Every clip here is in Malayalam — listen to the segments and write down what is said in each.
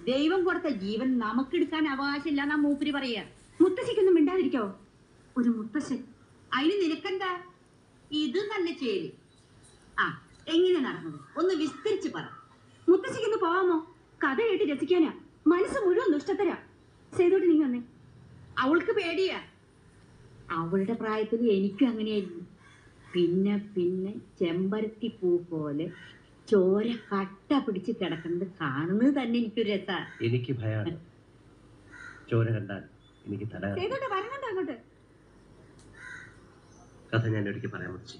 ദൈവം കൊടുത്ത ജീവൻ നമുക്കെടുക്കാൻ അവകാശമില്ല എന്നാ മൂപ്പര് പറയാ. മുത്തശ്ശിക്കൊന്നും മിണ്ടാതിരിക്കോ? ഒരു മുത്തശ്ശൻ. അതിന് നിനക്കെന്താ? ഇത് തന്നെ ചേരി. ആ, എങ്ങനെ നടന്നത് ഒന്ന് വിസ്തരിച്ച് പറ. മുത്തശ്ശിക്കൊന്ന് പോവാമോ? കഥ കേട്ട് രസിക്കാനാ. മനസ്സ് മുഴുവൻ ദുഷ്ടത്തരാ. സേതോട്ട് നീ വന്നേ. അവൾക്ക് പേടിയാ. അവളുടെ പ്രായത്തിൽ എനിക്കും അങ്ങനെയായിരുന്നു. പിന്നെ പിന്നെ ചെമ്പരത്തി പൂ പോലെ ചോര കട്ട പിടിച്ച് കിടക്കുന്നത് കാണുന്നത് തന്നെ എനിക്കൊരു രസാ. എനിക്ക് ഭയാണ്. ചോര കണ്ടാൽ എനിക്ക് തല വരണുണ്ടോ അങ്ങോട്ട്? കഥ ഞാൻ ഒരിക്കൽ പറയാൻ പറ്റി.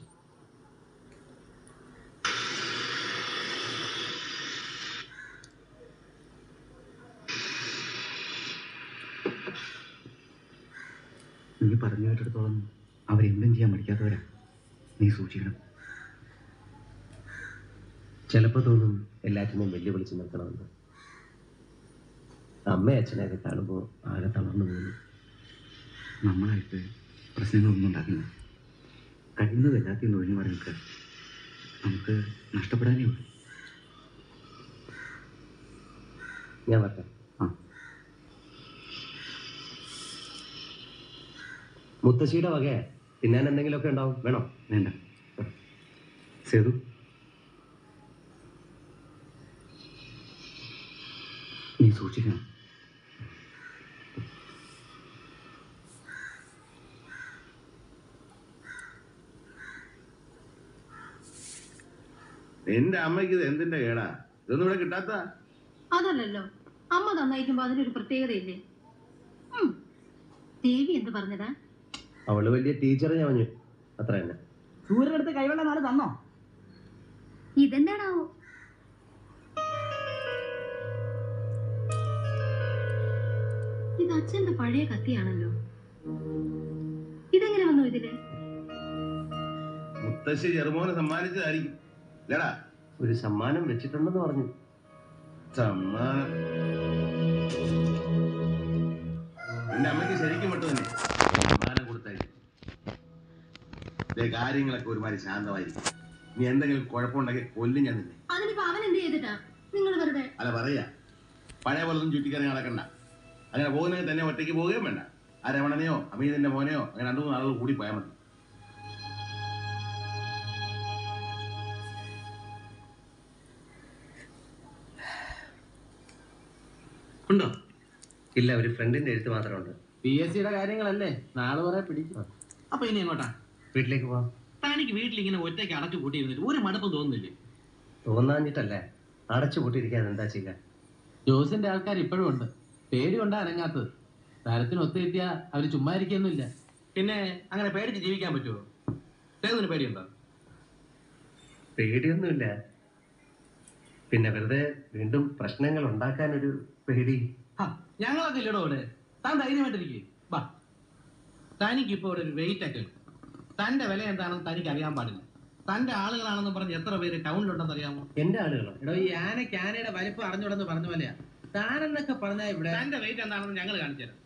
നീ പറഞ്ഞു കേട്ടിടത്തോളം അവരെന്തും ചെയ്യാൻ മടിക്കാത്തവരാ. നീ സൂക്ഷിക്കണം. ചിലപ്പോൾ തോന്നും എല്ലാറ്റിനെയും വെല്ലുവിളിച്ച് നിൽക്കണമെന്ന്. അമ്മയും അച്ഛനെയൊക്കെ കാണുമ്പോൾ ആകെ തളർന്നു പോകുന്നു. നമ്മളായിട്ട് പ്രശ്നങ്ങളൊന്നും ഉണ്ടാക്കില്ല. കഴിയുന്നത് എല്ലാத்தைയും ഒഴിഞ്ഞു മാറി നിൽക്കുക. നമുക്ക് നഷ്ടപ്പെടാനേ ഉള്ളൂ. ഞാൻ വരാം. മുത്തശ്ശിയുടെ വകയെ തിന്നാൻ എന്തെങ്കിലുമൊക്കെ ഉണ്ടാവും. വേണോ? വേണ്ട. സേതു, നീ സൂക്ഷിക്കണം. എന്റെ അമ്മയ്ക്ക് ഇത് എന്തിന്റെ കേടാ? ഇതൊന്നും ഇവിടെ കിട്ടാത്ത. അതല്ലല്ലോ, അമ്മ തന്നയിക്കുമ്പോ അതിനൊരു പ്രത്യേകതയില്ലേ? ദേവി എന്ത് പറഞ്ഞതാ? അവള് വലിയ ടീച്ചർ ഞാൻ അത്ര തന്നെ. സൂര്യനടുത്ത് കൈവെള്ള നാള് തന്നോ? ഇതെന്താണാവോ? ഇത് അച്ഛന്റെ പഴയ കത്തിയാണല്ലോ. ഇതെങ്ങനെ വന്നു ഇതില്? മുത്തശ്ശി ചെറുമോനെ സമ്മാനിച്ചതായിരിക്കും. ഇല്ലടാ, ഒരു സമ്മാനം വെച്ചിട്ടുണ്ടെന്ന് പറഞ്ഞു. സമ്മാനം എന്റെ അമ്മയ്ക്ക് ശരിക്കും വിട്ടു തന്നെ. സമ്മാനം കൊടുത്തായിരിക്കും. കാര്യങ്ങളൊക്കെ ഒരുമാതിരി ശാന്തമായിരിക്കും. നീ എന്തെങ്കിലും കുഴപ്പമുണ്ടെങ്കിൽ കൊല്ലും ഞാൻ നിന്നെ. അതിനിപ്പോ അവൻ എന്ത് ചെയ്തിട്ടാ? നിങ്ങൾ വെറുതെ അല്ല പറയാ, പഴയ പോലൊന്നും ചുറ്റിക്കറങ്ങി നടക്കണ്ട. അങ്ങനെ പോകുന്നെങ്കിൽ തന്നെ ഒറ്റയ്ക്ക് പോവുകയും വേണ്ട. ആ രമണനെയോ അമീതിന്റെ മോനെയോ അങ്ങനെ 2-3 ആളുകൾ കൂടി പോയാൽ മതി. ഉണ്ടോ? ഇല്ല, ഒരു ഫ്രണ്ടിന്റെ എഴുത്ത് മാത്രമുണ്ട്. PSCയുടെ കാര്യങ്ങളല്ലേ, നാളെ കുറെ പിടിക്കും. അപ്പൊ ഇനി എങ്ങോട്ടാ? വീട്ടിലേക്ക് പോവാം. തനിക്ക് വീട്ടിലിങ്ങനെ ഒറ്റയ്ക്ക് അടച്ചു കൂട്ടിയിരുന്നിട്ട് ഒരു മടുപ്പും തോന്നുന്നില്ലേ? തോന്നാഞ്ഞിട്ടല്ലേ, അടച്ചു പൂട്ടിയിരിക്കാൻ എന്താ ചെയ്യുക? ജോസിന്റെ ആൾക്കാർ ഇപ്പോഴും ഉണ്ട്. പേടി കൊണ്ടാ അനങ്ങാത്തത്. തരത്തിന് ഒത്തുകിട്ടിയാ അവര് ചുമ്മാ ഇരിക്കൊന്നുമില്ല. പിന്നെ അങ്ങനെ പേടിച്ച് ജീവിക്കാൻ പറ്റുമോ? സേതുവിന് പേടിയുണ്ടോ? പേടിയൊന്നുമില്ല. പിന്നെ വെറുതെ വീണ്ടും പ്രശ്നങ്ങൾ ഉണ്ടാക്കാനൊരു പേടി. ഞങ്ങളൊക്കെ ഇല്ലടോ ഇവിടെ. താൻ ധൈര്യമായിട്ടിരിക്കും. വാ, തനിക്കിപ്പോ ഇവിടെ ഒരു വെയിറ്റ് ഒക്കെ. തന്റെ വില എന്താണെന്ന് തനിക്ക് അറിയാൻ പാടില്ല. തന്റെ ആളുകളാണെന്ന് പറഞ്ഞ് എത്ര പേര് ടൗണിലുണ്ടെന്ന് അറിയാമോ? എന്റെ ആളുകളോ? എടോ, ഈ ആനയ്ക്ക് ആനയുടെ വലിപ്പം അറിഞ്ഞുടന്ന് പറഞ്ഞ പോലെയാ. താനെന്നൊക്കെ പറഞ്ഞാ ഇവിടെ തന്റെ വെയിറ്റ് എന്താണെന്ന് ഞങ്ങൾ കാണിച്ചു തരാം.